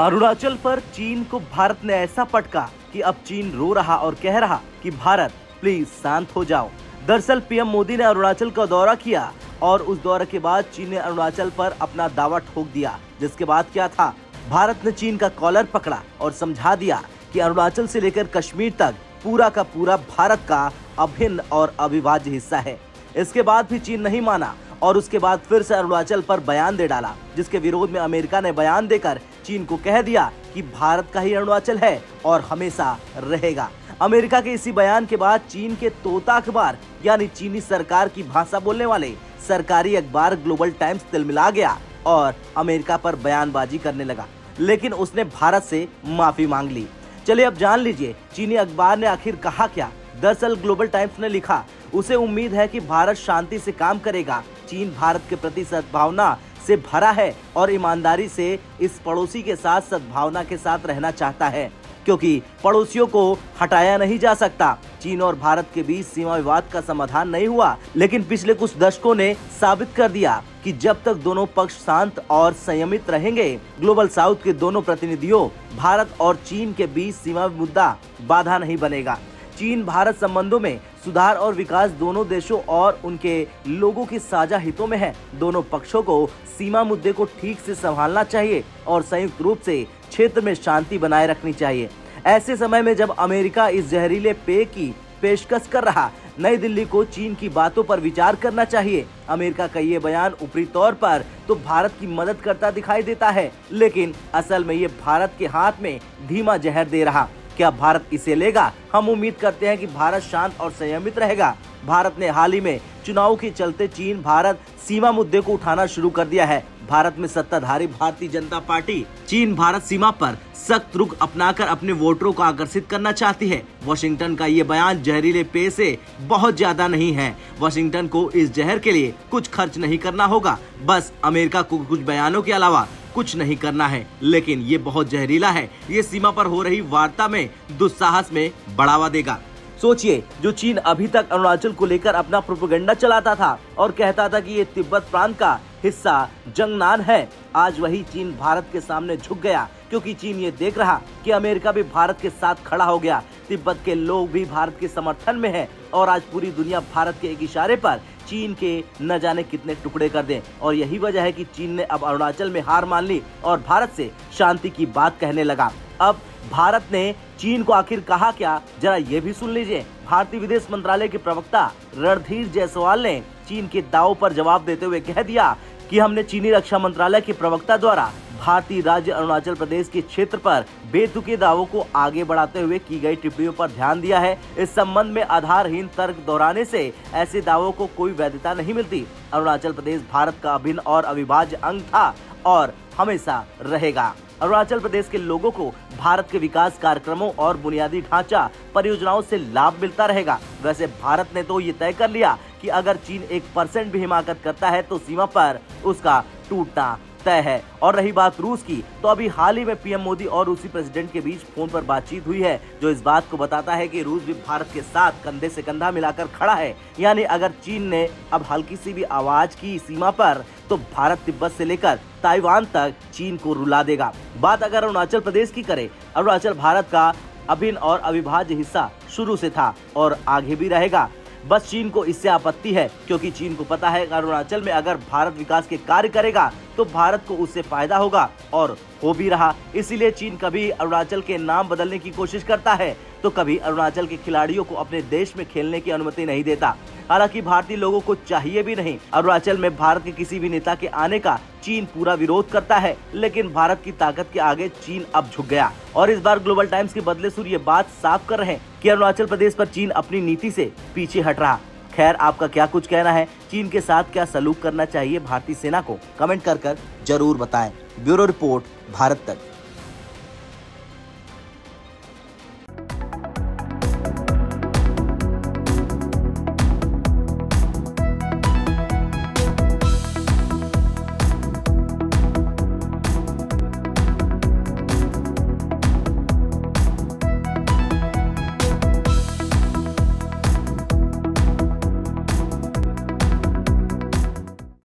अरुणाचल पर चीन को भारत ने ऐसा पटका कि अब चीन रो रहा और कह रहा कि भारत प्लीज शांत हो जाओ। दरअसल पीएम मोदी ने अरुणाचल का दौरा किया और उस दौरे के बाद चीन ने अरुणाचल पर अपना दावा ठोक दिया, जिसके बाद क्या था, भारत ने चीन का कॉलर पकड़ा और समझा दिया कि अरुणाचल से लेकर कश्मीर तक पूरा का पूरा भारत का अभिन्न और अविभाज्य हिस्सा है। इसके बाद भी चीन नहीं माना और उसके बाद फिर से अरुणाचल पर बयान दे डाला, जिसके विरोध में अमेरिका ने बयान देकर चीन को कह दिया कि भारत का ही अरुणाचल है और हमेशा रहेगा। अमेरिका के इसी बयान के बाद चीन के तोता अखबार यानी चीनी सरकार की भाषा बोलने वाले सरकारी अखबार ग्लोबल टाइम्स तिलमिला गया और अमेरिका पर बयानबाजी करने लगा, लेकिन उसने भारत से माफी मांग ली। चलिए अब जान लीजिए चीनी अखबार ने आखिर कहा क्या। दरअसल ग्लोबल टाइम्स ने लिखा, उसे उम्मीद है कि भारत शांति से काम करेगा। चीन भारत के प्रति सद्भावना से भरा है और ईमानदारी से इस पड़ोसी के साथ सद्भावना के साथ रहना चाहता है, क्योंकि पड़ोसियों को हटाया नहीं जा सकता। चीन और भारत के बीच सीमा विवाद का समाधान नहीं हुआ, लेकिन पिछले कुछ दशकों ने साबित कर दिया कि जब तक दोनों पक्ष शांत और संयमित रहेंगे, ग्लोबल साउथ के दोनों प्रतिनिधियों भारत और चीन के बीच सीमा मुद्दा बाधा नहीं बनेगा। चीन भारत संबंधों में सुधार और विकास दोनों देशों और उनके लोगों के साझा हितों में है। दोनों पक्षों को सीमा मुद्दे को ठीक से संभालना चाहिए और संयुक्त रूप से क्षेत्र में शांति बनाए रखनी चाहिए। ऐसे समय में जब अमेरिका इस जहरीले पेय की पेशकश कर रहा, नई दिल्ली को चीन की बातों पर विचार करना चाहिए। अमेरिका का ये बयान ऊपरी तौर पर तो भारत की मदद करता दिखाई देता है, लेकिन असल में ये भारत के हाथ में धीमा जहर दे रहा। क्या भारत इसे लेगा? हम उम्मीद करते हैं कि भारत शांत और संयमित रहेगा। भारत ने हाल ही में चुनाव के चलते चीन भारत सीमा मुद्दे को उठाना शुरू कर दिया है। भारत में सत्ताधारी भारतीय जनता पार्टी चीन भारत सीमा पर सख्त रुख अपनाकर अपने वोटरों को आकर्षित करना चाहती है। वॉशिंगटन का ये बयान जहरीले पेय से बहुत ज्यादा नहीं है। वॉशिंगटन को इस जहर के लिए कुछ खर्च नहीं करना होगा, बस अमेरिका को कुछ बयानों के अलावा कुछ नहीं करना है, लेकिन ये बहुत जहरीला है। ये सीमा पर हो रही वार्ता में दुस्साहस में बढ़ावा देगा। सोचिए, जो चीन अभी तक अरुणाचल को लेकर अपना प्रोपेगेंडा चलाता था और कहता था कि ये तिब्बत प्रांत का हिस्सा जंगनान है, आज वही चीन भारत के सामने झुक गया, क्योंकि चीन ये देख रहा कि अमेरिका भी भारत के साथ खड़ा हो गया। तिब्बत के लोग भी भारत के समर्थन में है और आज पूरी दुनिया भारत के एक इशारे पर चीन के न जाने कितने टुकड़े कर दें। और यही वजह है कि चीन ने अब अरुणाचल में हार मान ली और भारत से शांति की बात कहने लगा। अब भारत ने चीन को आखिर कहा क्या, जरा ये भी सुन लीजिए। भारतीय विदेश मंत्रालय के प्रवक्ता रणधीर जायसवाल ने चीन के दावों पर जवाब देते हुए कह दिया कि हमने चीनी रक्षा मंत्रालय के प्रवक्ता द्वारा भारतीय राज्य अरुणाचल प्रदेश के क्षेत्र पर बेतुके दावों को आगे बढ़ाते हुए की गई टिप्पणियों पर ध्यान दिया है। इस संबंध में आधारहीन तर्क दोहराने से ऐसे दावों को कोई वैधता नहीं मिलती। अरुणाचल प्रदेश भारत का अभिन्न और अविभाज्य अंग था और हमेशा रहेगा। अरुणाचल प्रदेश के लोगों को भारत के विकास कार्यक्रमों और बुनियादी ढांचा परियोजनाओं से लाभ मिलता रहेगा। वैसे भारत ने तो ये तय कर लिया कि अगर चीन 1% भी हिमाकत करता है तो सीमा पर उसका टूटना तय है। और रही बात रूस की, तो अभी हाल ही में पीएम मोदी और रूसी प्रेसिडेंट के बीच फोन पर बातचीत हुई है, जो इस बात को बताता है कि रूस भी भारत के साथ कंधे से कंधा मिलाकर खड़ा है। यानी अगर चीन ने अब हल्की सी भी आवाज की सीमा पर, तो भारत तिब्बत से लेकर ताइवान तक चीन को रुला देगा। बात अगर अरुणाचल प्रदेश की करें, अरुणाचल भारत का अभिन्न और अविभाज्य हिस्सा शुरू से था और आगे भी रहेगा। बस चीन को इससे आपत्ति है, क्योंकि चीन को पता है कि अरुणाचल में अगर भारत विकास के कार्य करेगा तो भारत को उससे फायदा होगा, और हो भी रहा। इसीलिए चीन कभी अरुणाचल के नाम बदलने की कोशिश करता है तो कभी अरुणाचल के खिलाड़ियों को अपने देश में खेलने की अनुमति नहीं देता। हालांकि भारतीय लोगों को चाहिए भी नहीं। अरुणाचल में भारत के किसी भी नेता के आने का चीन पूरा विरोध करता है, लेकिन भारत की ताकत के आगे चीन अब झुक गया। और इस बार ग्लोबल टाइम्स के बदले सुर ये बात साफ कर रहे हैं कि अरुणाचल प्रदेश पर चीन अपनी नीति से पीछे हट रहा। खैर, आपका क्या कुछ कहना है? चीन के साथ क्या सलूक करना चाहिए भारतीय सेना को? कमेंट कर जरूर बताएं। ब्यूरो रिपोर्ट, भारत तक।